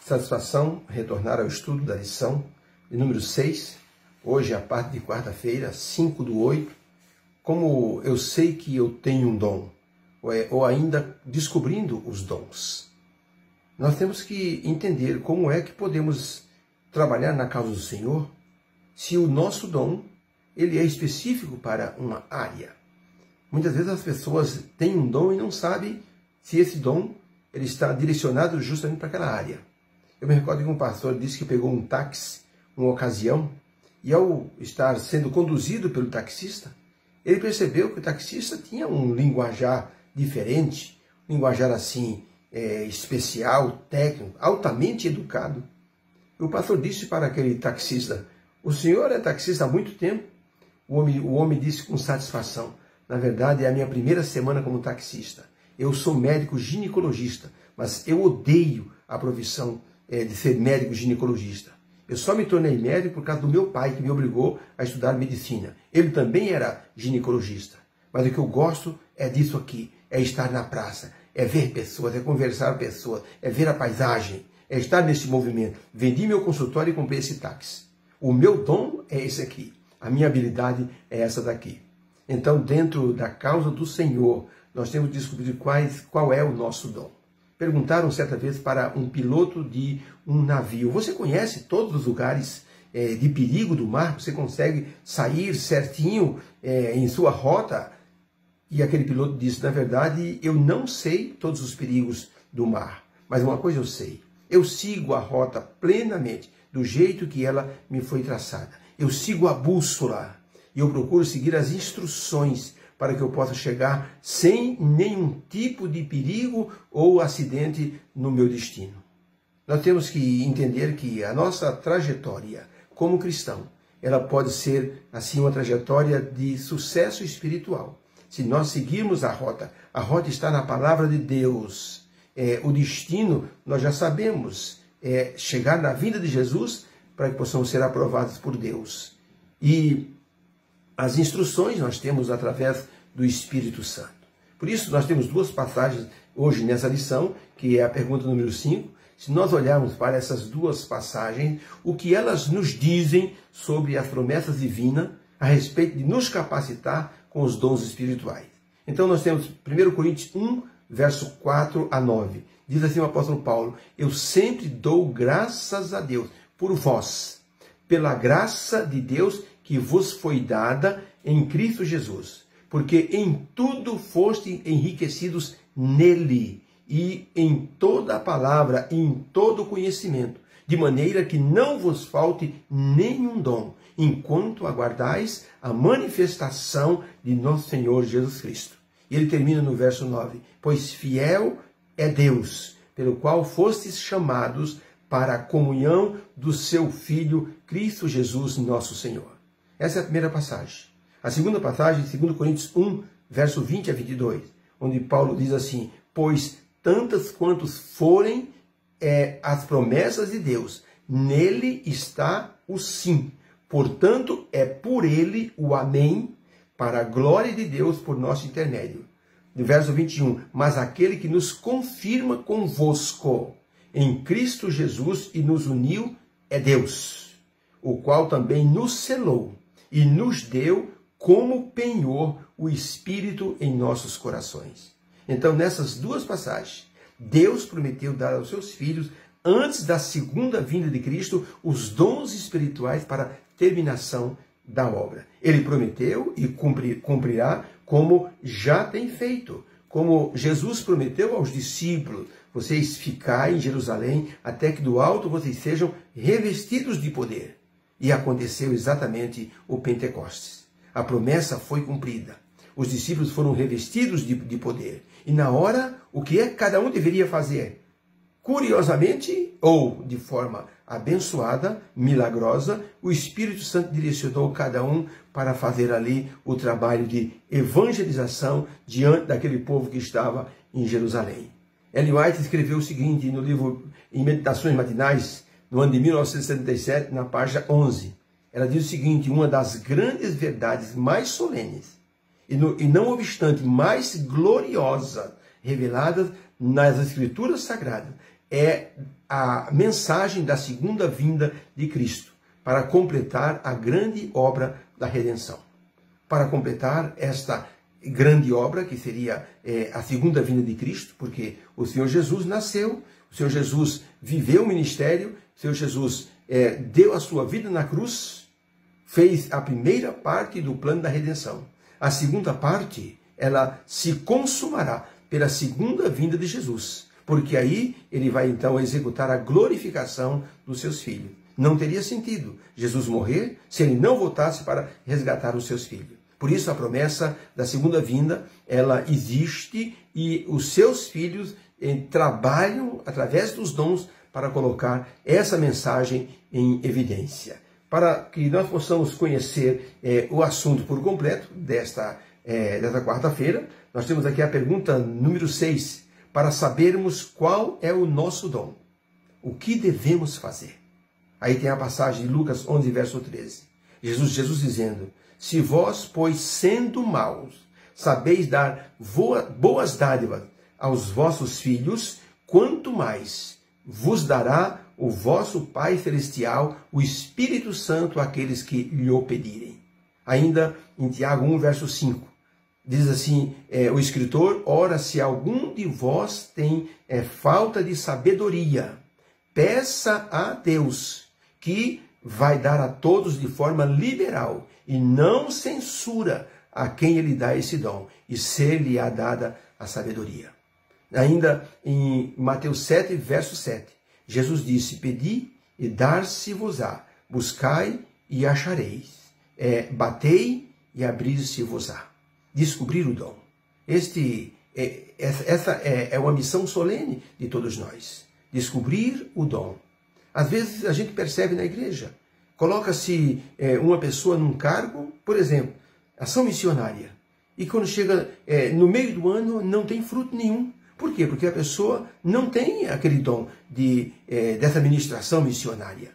Satisfação retornar ao estudo da lição de número 6, hoje é a parte de quarta-feira, 5/8, como eu sei que eu tenho um dom, ou ainda descobrindo os dons. Nós temos que entender como é que podemos trabalhar na causa do Senhor se o nosso dom ele é específico para uma área. Muitas vezes as pessoas têm um dom e não sabem se esse dom ele está direcionado justamente para aquela área. Eu me recordo que um pastor disse que pegou um táxi, uma ocasião, e ao estar sendo conduzido pelo taxista, ele percebeu que o taxista tinha um linguajar diferente, um linguajar assim, especial, técnico, altamente educado. E o pastor disse para aquele taxista: "O senhor é taxista há muito tempo?" O homem disse com satisfação: "Na verdade, é a minha primeira semana como taxista. Eu sou médico ginecologista, mas eu odeio a profissão de ser médico ginecologista. Eu só me tornei médico por causa do meu pai, que me obrigou a estudar medicina. Ele também era ginecologista. Mas o que eu gosto é disso aqui, é estar na praça, é ver pessoas, é conversar com pessoas, é ver a paisagem, é estar nesse movimento. Vendi meu consultório e comprei esse táxi. O meu dom é esse aqui. A minha habilidade é essa daqui." Então, dentro da causa do Senhor, nós temos que descobrir qual é o nosso dom. Perguntaram certa vez para um piloto de um navio: "Você conhece todos os lugares de perigo do mar? Você consegue sair certinho em sua rota?" E aquele piloto disse: "Na verdade, eu não sei todos os perigos do mar, mas uma coisa eu sei. Eu sigo a rota plenamente, do jeito que ela me foi traçada. Eu sigo a bússola e eu procuro seguir as instruções para que eu possa chegar sem nenhum tipo de perigo ou acidente no meu destino." Nós temos que entender que a nossa trajetória como cristão, ela pode ser assim uma trajetória de sucesso espiritual. Se nós seguirmos a rota está na palavra de Deus. O destino nós já sabemos, chegar na vinda de Jesus para que possamos ser aprovados por Deus. E as instruções nós temos através do Espírito Santo. Por isso, nós temos duas passagens hoje nessa lição, que é a pergunta número 5. Se nós olharmos para essas duas passagens, o que elas nos dizem sobre as promessas divinas a respeito de nos capacitar com os dons espirituais. Então, nós temos 1 Coríntios 1, verso 4-9. Diz assim o apóstolo Paulo: "Eu sempre dou graças a Deus por vós, pela graça de Deus que vos foi dada em Cristo Jesus, porque em tudo foste enriquecidos nele, e em toda a palavra e em todo o conhecimento, de maneira que não vos falte nenhum dom, enquanto aguardais a manifestação de nosso Senhor Jesus Cristo." E ele termina no verso 9: "Pois fiel é Deus, pelo qual fostes chamados para a comunhão do seu Filho, Cristo Jesus, nosso Senhor." Essa é a primeira passagem. A segunda passagem, 2 Coríntios 1, verso 20-22, onde Paulo diz assim: "Pois tantas quantos forem as promessas de Deus, nele está o sim. Portanto, é por ele o amém, para a glória de Deus por nosso intermédio." No verso 21, "Mas aquele que nos confirma convosco em Cristo Jesus e nos uniu é Deus, o qual também nos selou e nos deu como penhor o Espírito em nossos corações." Então, nessas duas passagens, Deus prometeu dar aos seus filhos, antes da segunda vinda de Cristo, os dons espirituais para a terminação da obra. Ele prometeu e cumprirá, como já tem feito. Como Jesus prometeu aos discípulos: "Vocês ficai em Jerusalém, até que do alto vocês sejam revestidos de poder." E aconteceu exatamente o Pentecostes. A promessa foi cumprida. Os discípulos foram revestidos de poder. E na hora, o que cada um deveria fazer? Curiosamente, ou de forma abençoada, milagrosa, o Espírito Santo direcionou cada um para fazer ali o trabalho de evangelização diante daquele povo que estava em Jerusalém. Ellen White escreveu o seguinte no livro Em Meditações Matinais, no ano de 1977, na página 11. Ela diz o seguinte: "Uma das grandes verdades mais solenes e não obstante mais gloriosa reveladas nas Escrituras Sagradas é a mensagem da segunda vinda de Cristo, para completar a grande obra da redenção. Para completar esta grande obra, que seria a segunda vinda de Cristo, porque o Senhor Jesus nasceu, o Senhor Jesus viveu o ministério, o Senhor Jesus deu a sua vida na cruz, fez a primeira parte do plano da redenção. A segunda parte, ela se consumará pela segunda vinda de Jesus, porque aí ele vai então executar a glorificação dos seus filhos. Não teria sentido Jesus morrer se ele não voltasse para resgatar os seus filhos. Por isso a promessa da segunda vinda, ela existe e os seus filhos trabalham através dos dons para colocar essa mensagem em evidência. Para que nós possamos conhecer o assunto por completo desta quarta-feira, nós temos aqui a pergunta número 6, para sabermos qual é o nosso dom. O que devemos fazer? Aí tem a passagem de Lucas 11, verso 13. Jesus dizendo: se vós, pois, sendo maus, sabeis dar boas dádivas aos vossos filhos, quanto mais vos dará o vosso Pai Celestial, o Espírito Santo, àqueles que lhe o pedirem. Ainda em Tiago 1, verso 5, diz assim, o escritor: ora, se algum de vós tem falta de sabedoria, peça a Deus, que vai dar a todos de forma liberal, e não censura a quem ele dá esse dom, e ser-lhe-á dada a sabedoria. Ainda em Mateus 7, verso 7, Jesus disse: pedi e dar-se-vos-á, buscai e achareis, batei e abrir-se-vos-á. Descobrir o dom. Essa é uma missão solene de todos nós. Descobrir o dom. Às vezes a gente percebe na igreja, coloca-se uma pessoa num cargo, por exemplo, ação missionária, e quando chega no meio do ano não tem fruto nenhum. Por quê? Porque a pessoa não tem aquele dom dessa ministração missionária.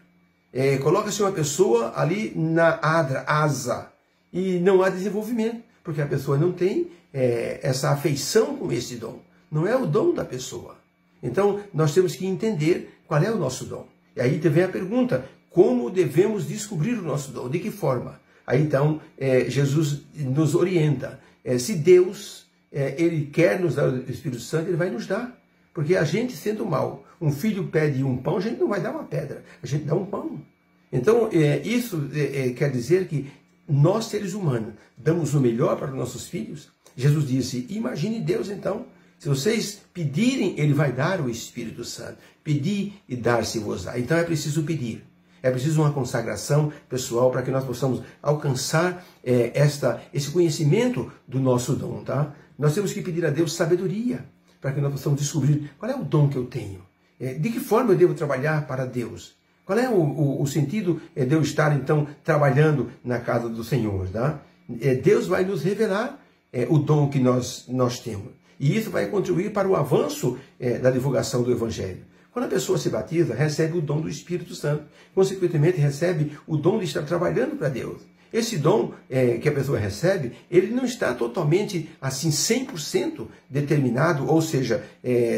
Coloca-se uma pessoa ali na asa, e não há desenvolvimento, porque a pessoa não tem essa afeição com esse dom. Não é o dom da pessoa. Então, nós temos que entender qual é o nosso dom. E aí vem a pergunta: como devemos descobrir o nosso dom? De que forma? Aí então, Jesus nos orienta. Se Deus, Ele quer nos dar o Espírito Santo, Ele vai nos dar. Porque a gente, sendo mal, um filho pede um pão, a gente não vai dar uma pedra, a gente dá um pão. Então, isso quer dizer que nós, seres humanos, damos o melhor para os nossos filhos. Jesus disse: imagine Deus então. Se vocês pedirem, Ele vai dar o Espírito Santo. Pedi e dar-se-vos-á. Então é preciso pedir. É preciso uma consagração pessoal para que nós possamos alcançar esse conhecimento do nosso dom. Tá? Nós temos que pedir a Deus sabedoria para que nós possamos descobrir qual é o dom que eu tenho. De que forma eu devo trabalhar para Deus? Qual é o sentido de eu estar, então, trabalhando na casa do Senhor? Tá? Deus vai nos revelar o dom que nós temos. E isso vai contribuir para o avanço da divulgação do Evangelho. Quando a pessoa se batiza, recebe o dom do Espírito Santo. Consequentemente, recebe o dom de estar trabalhando para Deus. Esse dom que a pessoa recebe, ele não está totalmente, assim, 100% determinado, ou seja,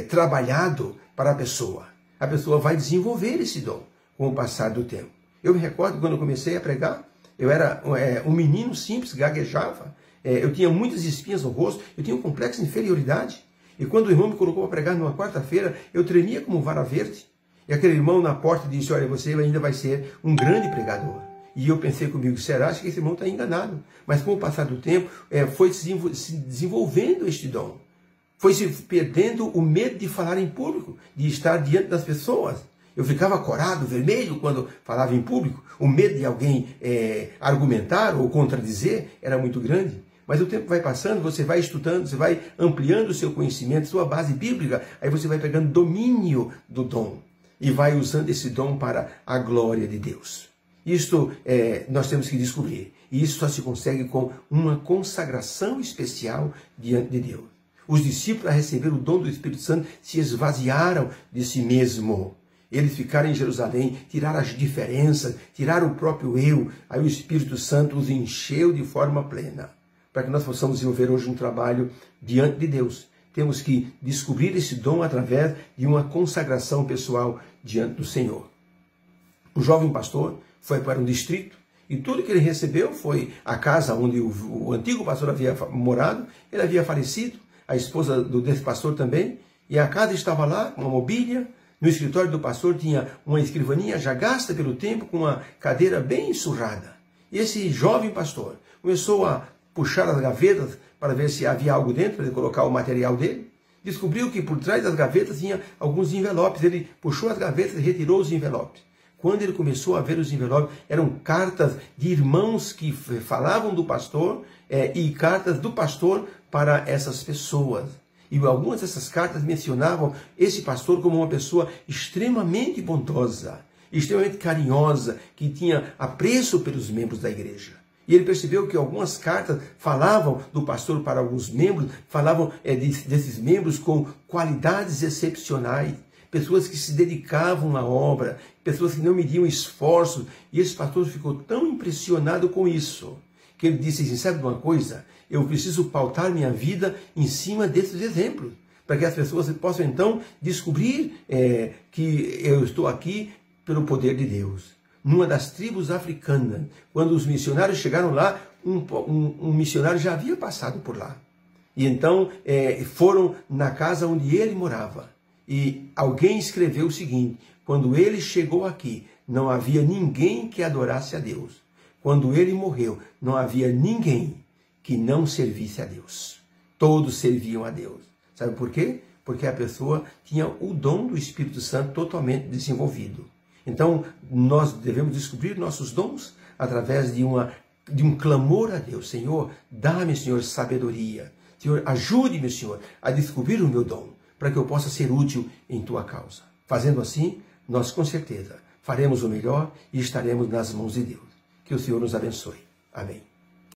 trabalhado para a pessoa. A pessoa vai desenvolver esse dom com o passar do tempo. Eu me recordo quando eu comecei a pregar, eu era um menino simples, gaguejava, eu tinha muitas espinhas no rosto, eu tinha um complexo de inferioridade. E quando o irmão me colocou para pregar numa quarta-feira, eu tremia como vara verde. E aquele irmão na porta disse: olha, você ainda vai ser um grande pregador. E eu pensei comigo: será? Acho que esse irmão está enganado. Mas com o passar do tempo, foi se desenvolvendo este dom. Foi se perdendo o medo de falar em público, de estar diante das pessoas. Eu ficava corado, vermelho, quando falava em público. O medo de alguém argumentar ou contradizer era muito grande. Mas o tempo vai passando, você vai estudando, você vai ampliando o seu conhecimento, sua base bíblica, aí você vai pegando domínio do dom e vai usando esse dom para a glória de Deus. Isto nós temos que descobrir. E isso só se consegue com uma consagração especial diante de Deus. Os discípulos, a receber o dom do Espírito Santo, se esvaziaram de si mesmo. Eles ficaram em Jerusalém, tiraram as diferenças, tiraram o próprio eu. Aí o Espírito Santo os encheu de forma plena, para que nós possamos desenvolver hoje um trabalho diante de Deus, temos que descobrir esse dom através de uma consagração pessoal diante do Senhor. O jovem pastor foi para um distrito e tudo que ele recebeu foi a casa onde o antigo pastor havia morado. Ele havia falecido, a esposa desse pastor também, e a casa estava lá, uma mobília. No escritório do pastor tinha uma escrivaninha já gasta pelo tempo, com uma cadeira bem surrada. E esse jovem pastor começou a puxar as gavetas para ver se havia algo dentro, para ele colocar o material dele. Descobriu que por trás das gavetas tinha alguns envelopes. Ele puxou as gavetas e retirou os envelopes. Quando ele começou a ver os envelopes, eram cartas de irmãos que falavam do pastor e cartas do pastor para essas pessoas. E algumas dessas cartas mencionavam esse pastor como uma pessoa extremamente bondosa, extremamente carinhosa, que tinha apreço pelos membros da igreja. E ele percebeu que algumas cartas falavam do pastor para alguns membros, falavam desses membros com qualidades excepcionais, pessoas que se dedicavam à obra, pessoas que não mediam esforços. E esse pastor ficou tão impressionado com isso, que ele disse assim, sabe de uma coisa? Eu preciso pautar minha vida em cima desses exemplos, para que as pessoas possam então descobrir que eu estou aqui pelo poder de Deus. Numa das tribos africanas, quando os missionários chegaram lá, um missionário já havia passado por lá. E então foram na casa onde ele morava. E alguém escreveu o seguinte, quando ele chegou aqui, não havia ninguém que adorasse a Deus. Quando ele morreu, não havia ninguém que não servisse a Deus. Todos serviam a Deus. Sabe por quê? Porque a pessoa tinha o dom do Espírito Santo totalmente desenvolvido. Então, nós devemos descobrir nossos dons através de um clamor a Deus. Senhor, dá-me, Senhor, sabedoria. Senhor, ajude-me, Senhor, a descobrir o meu dom, para que eu possa ser útil em tua causa. Fazendo assim, nós com certeza faremos o melhor e estaremos nas mãos de Deus. Que o Senhor nos abençoe. Amém.